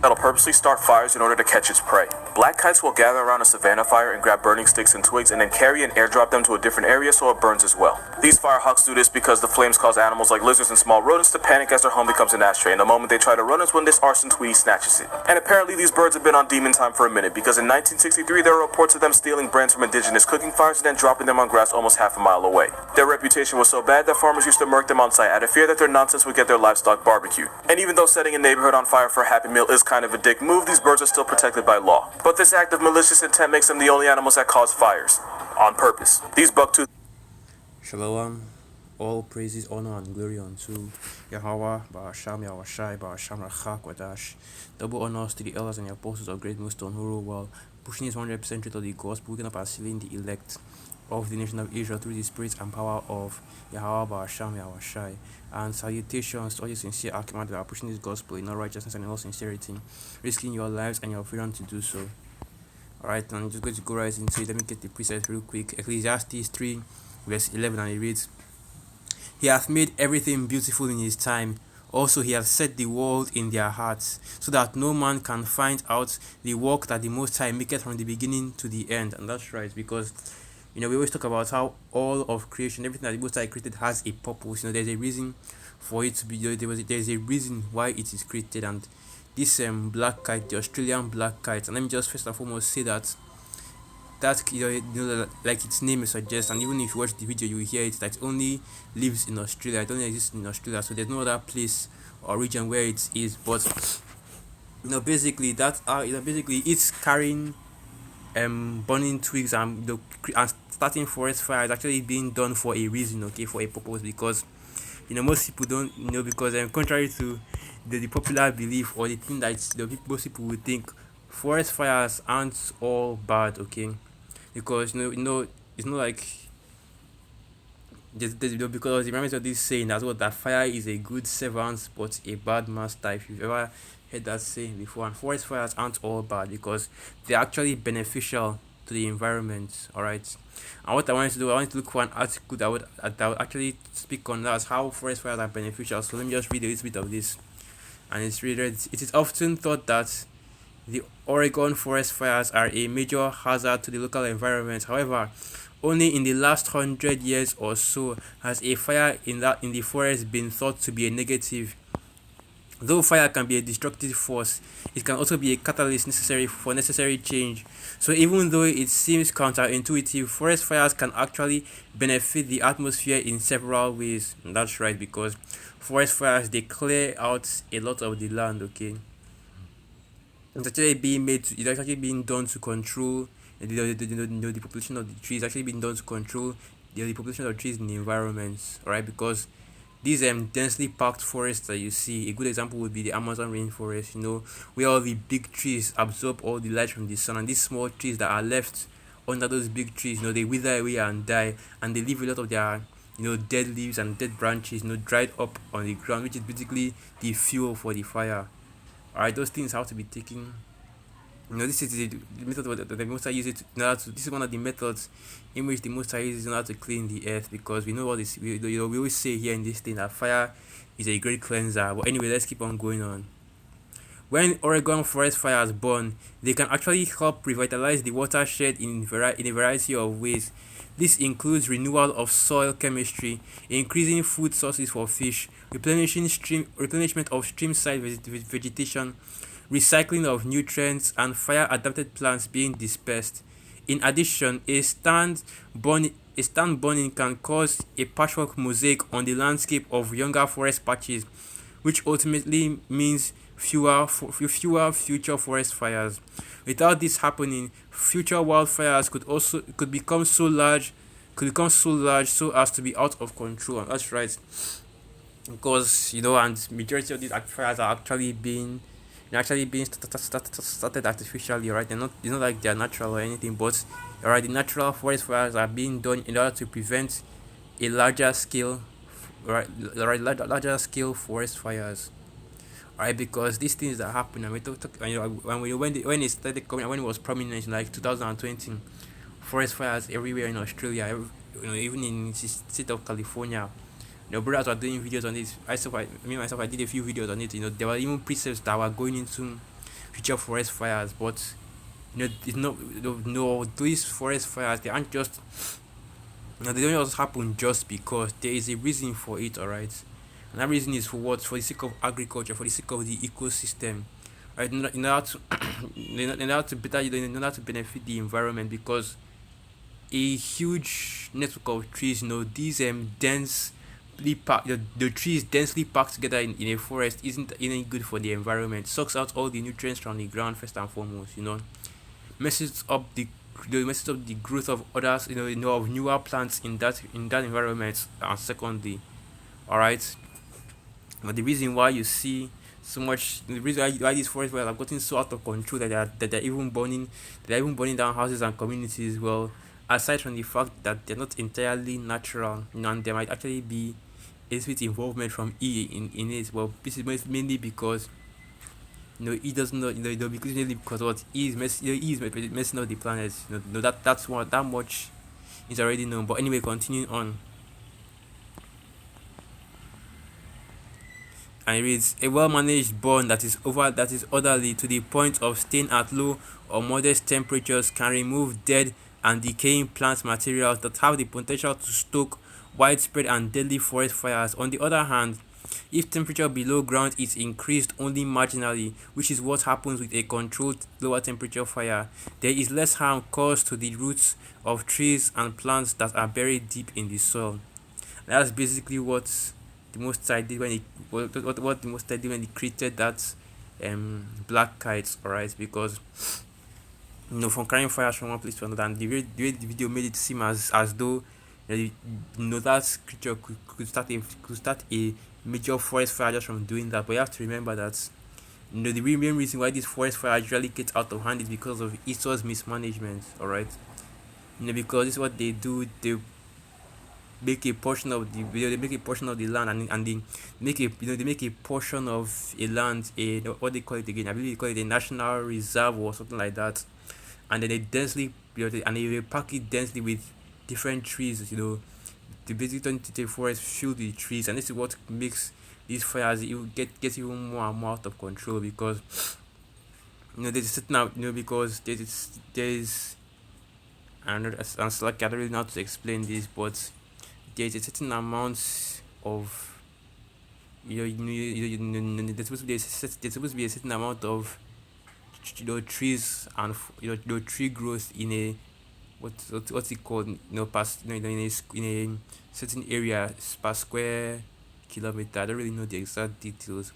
that'll purposely start fires in order to catch its prey. Black kites will gather around a savanna fire and grab burning sticks and twigs and then carry and airdrop them to a different area so it burns as well. These firehawks do this because the flames cause animals like lizards and small rodents to panic as their home becomes an ashtray, and the moment they try to run is when this arson tweety snatches it. And apparently these birds have been on demon time for a minute, because in 1963 there were reports of them stealing brands from indigenous cooking fires and then dropping them on grass almost half a mile away. Their reputation was so bad that farmers used to murk them on site out of fear that their nonsense would get their livestock barbecued. And even though setting a neighborhood on fire for a Happy Meal is kind of a dick move, these birds are still protected by law. But this act of malicious intent makes them the only animals that cause fires. On purpose. These buck-toothed... Shalom. All praises, honor, and glory unto Yahweh, Ba'asham, Yahweh, Ba'asham, Rachak, Wadash. Double honors to the elders and the apostles of Great Millstone who rule well, pushing his 100% truth of the gospel, looking up and sealing the elect of the nation of Israel through the spirit and power of Yahweh, Ba'asham, Yahweh. And salutations to all you sincere Achimat that are pushing this gospel in all righteousness and in all sincerity, risking your lives and your freedom to do so. Alright, I'm just going to go right into it. Let me get the precepts real quick. Ecclesiastes 3, verse 11, and it reads, He hath made everything beautiful in his time. Also he hath set the world in their hearts, so that no man can find out the work that the Most High maketh from the beginning to the end. And that's right, because we always talk about how all of creation, everything that the Most High created has a purpose. There's a reason for it to be. There's a reason why it is created. And this black kite, the Australian black kite, and let me just first and foremost say that like its name suggests, and even if you watch the video you will hear it, that it only lives in Australia. It only exists in Australia, so there's no other place or region where it is. But basically basically it's carrying burning twigs and starting forest fire is actually being done for a reason, for a purpose, because most people don't because contrary to the popular belief or the thing that most people would think, forest fires aren't all bad, because it's not like because it reminds me of this saying as well, that fire is a good servant but a bad master. If you've ever heard that saying before. And forest fires aren't all bad because they're actually beneficial to the environment. All right, and what I wanted to do, I wanted to look for an article that would actually speak on that, how forest fires are beneficial. So let me just read a little bit of this. And it's read, it is often thought that the Oregon forest fires are a major hazard to the local environment. However, only in the last 100 years or so has a fire in the forest been thought to be a negative. Though fire can be a destructive force, it can also be a catalyst necessary for necessary change. So even though it seems counterintuitive, forest fires can actually benefit the atmosphere in several ways. And that's right, because forest fires, they clear out a lot of the land. It's actually being done to control the population of the trees. Actually being done to control the population of trees in the environment. Alright, because these densely packed forests that you see, a good example would be the Amazon rainforest, where all the big trees absorb all the light from the sun, and these small trees that are left under those big trees, they wither away and die, and they leave a lot of their dead leaves and dead branches dried up on the ground, which is basically the fuel for the fire. Alright, those things have to be taken. This is the method that the Most High uses this is one of the methods in which the Most High uses in order to clean the earth, because we know what this. We always say here in this thing that fire is a great cleanser. But anyway, let's keep on going on. When Oregon forest fires burn, they can actually help revitalize the watershed in a variety of ways. This includes renewal of soil chemistry, increasing food sources for fish, replenishment of stream-side vegetation, recycling of nutrients, and fire-adapted plants being dispersed. In addition, a stand burning can cause a patchwork mosaic on the landscape of younger forest patches, which ultimately means fewer future forest fires. Without this happening, future wildfires could become so large so as to be out of control. And that's right, because and majority of these fires are actually being started artificially. Right, they're not, it's not like they're natural or anything, but the natural forest fires are being done in order to prevent a larger scale forest fires. Alright, because these things that happen, and we talk when it started coming, when it was prominent in like 2020, forest fires everywhere in Australia, even in the state of California. Brothers were doing videos on this. I did a few videos on it. There were even precepts that were going into future forest fires. But it's not no these forest fires, they aren't just they don't just happen just because there is a reason for it, alright? And that reason is for what? For the sake of agriculture, for the sake of the ecosystem, right? In order to in order to better, in order to benefit the environment, because a huge network of trees, these the trees densely packed together in a forest isn't good for the environment. Sucks out all the nutrients from the ground first and foremost. Messes up the growth of others, of newer plants in that environment. And secondly, all right, but the reason why you see so much, the reason why these forest fires have gotten so out of control that they're even burning down houses and communities. Well, aside from the fact that they're not entirely natural, and there might actually be a little bit involvement from in it. Well, this is mainly because he doesn't know, because mainly because what he is messing up the planet. That much is already known. But anyway, continuing on. And it reads, a well-managed burn that is orderly to the point of staying at low or modest temperatures can remove dead and decaying plant materials that have the potential to stoke widespread and deadly forest fires. On the other hand, if temperature below ground is increased only marginally, which is what happens with a controlled lower temperature fire, there is less harm caused to the roots of trees and plants that are buried deep in the soil. That's basically the most I did when he what the most I did when he created that black kites, alright, because from carrying fires from one place to another, and the way the video made it seem as though that creature could start a major forest fire just from doing that. But you have to remember that the main reason why this forest fire usually gets out of hand is because of resource mismanagement, alright. Because this is what they do. They make a portion of the land, and they make a portion of a land, a what they call it again, I believe they call it a national reserve or something like that. And then they densely and they pack it densely with different trees. The basically turn it into a forest filled with trees, and this is what makes these fires get even more and more out of control. Because there's a certain because there's and it's like I don't really know how to explain this, but there's a certain amount of there's supposed to be a certain amount of trees and tree growth in a what's it called, past in a certain area per square kilometer. I don't really know the exact details,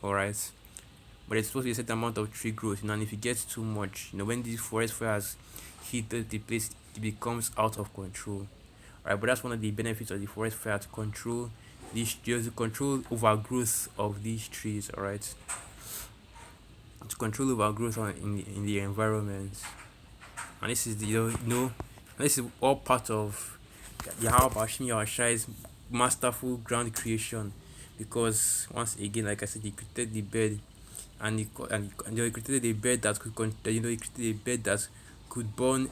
alright, but it's supposed to be a certain amount of tree growth, and if it gets too much, when these forest fires hit the place, it becomes out of control. Right, but that's one of the benefits of the forest fire, to control to control overgrowth of these trees. All right, to control overgrowth in the environment. And this is this is all part of the how Bashir Yawashai's masterful ground creation. Because once again, like I said, he created the bed, and he created a bed that he created a bed that could burn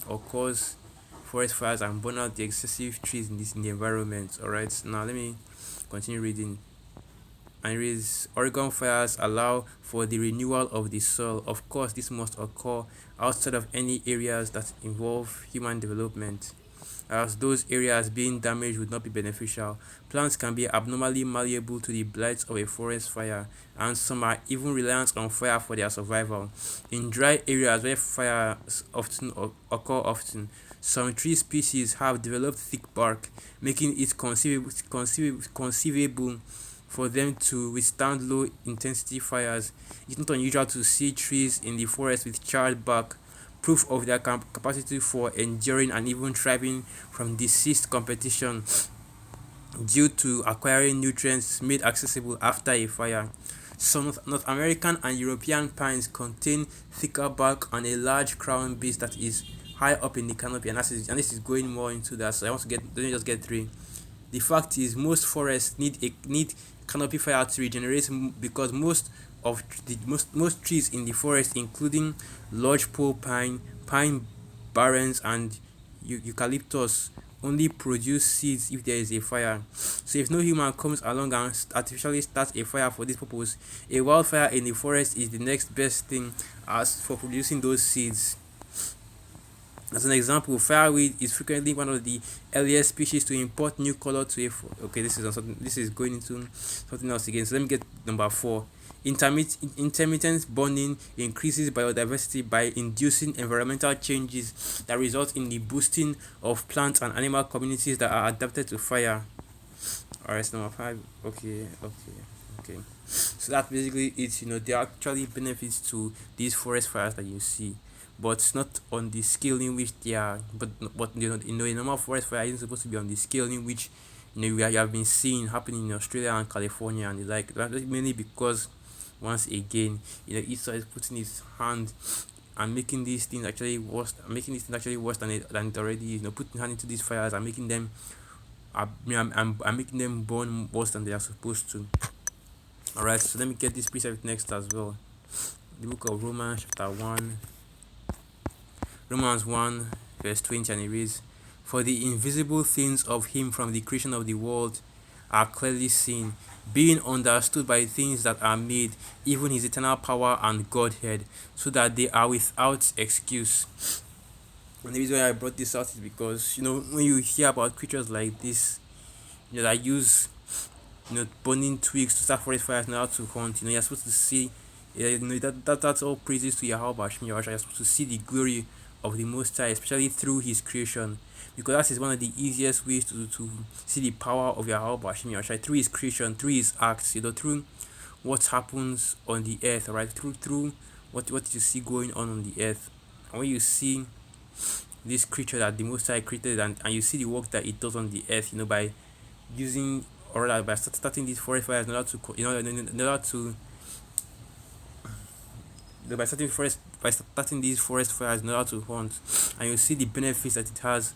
or cause forest fires and burn out the excessive trees in the environment. Alright, now let me continue reading. And it reads, Oregon fires allow for the renewal of the soil. Of course, this must occur outside of any areas that involve human development, as those areas being damaged would not be beneficial. Plants can be abnormally malleable to the blight of a forest fire, and some are even reliant on fire for their survival. In dry areas where fires occur often, some tree species have developed thick bark, making it conceivable for them to withstand low intensity fires. It's not unusual to see trees in the forest with charred bark, proof of their capacity for enduring and even thriving from deceased competition due to acquiring nutrients made accessible after a fire. Some North American and European pines contain thicker bark and a large crown base that is high up in the canopy, and this is going more into that. So I want to let me just get three. The fact is, most forests need canopy fire to regenerate, because most trees in the forest, including lodgepole pine, pine barrens, and eucalyptus, only produce seeds if there is a fire. So if no human comes along and artificially starts a fire for this purpose, a wildfire in the forest is the next best thing as for producing those seeds. As an example, fireweed is frequently one of the earliest species to import new color to a. Okay, this is on something. This is going into something else again. So let me get number four. Intermittent burning increases biodiversity by inducing environmental changes that result in the boosting of plant and animal communities that are adapted to fire. Alright, so number five. Okay. So that's basically it. There are actually benefits to these forest fires that you see, but it's not on the scale in which they are. But a normal forest fire isn't supposed to be on the scale in which we have been seeing happening in Australia and California and the like. That's mainly because once again, Esau is putting his hand and making these things actually worse, than it already is. Putting hand into these fires and making them, I'm making them burn worse than they are supposed to. Alright, so let me get this precept next as well. The book of Romans, chapter 1, Romans 1, verse 20, and it reads, "For the invisible things of him from the creation of the world are clearly seen, being understood by things that are made, even his eternal power and Godhead, so that they are without excuse." And the reason why I brought this out is because, when you hear about creatures like this, that use burning twigs to start forest fires in order to hunt. You're supposed to see, that's all praises to Yahweh Hashem Yahweh. You're supposed to see the glory of the Most High, especially through His creation, because that is one of the easiest ways to see the power of Yahweh Hashem Yahweh, through His creation, through His acts, through what happens on the earth, right? Through what you see going on the earth, and when you see this creature that the Most High created, and you see the work that it does on the earth, by using, or rather by starting these forest fires in order to in order to by starting these forest fires in order to hunt, and you see the benefits that it has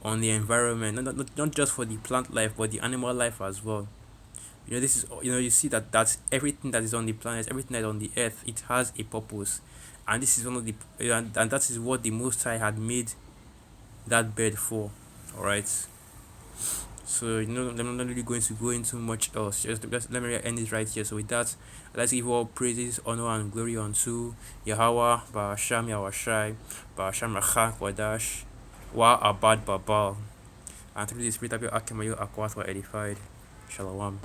on the environment, not just for the plant life but the animal life as well. This is, you see that's everything that is on the planet, everything that is on the earth, it has a purpose, and this is one of the and that is what the Most High had made that bed for. All right. So I'm not really going to go into much else. Just let me end it right here. So with that, let's give all praises, honor, and glory unto Yahweh, Ba'asham Yahweh, Ba'asham Racha Kwadash, Wa Abad Babal, and through the spirit of your Akemayu Akwat were edified. Shalom.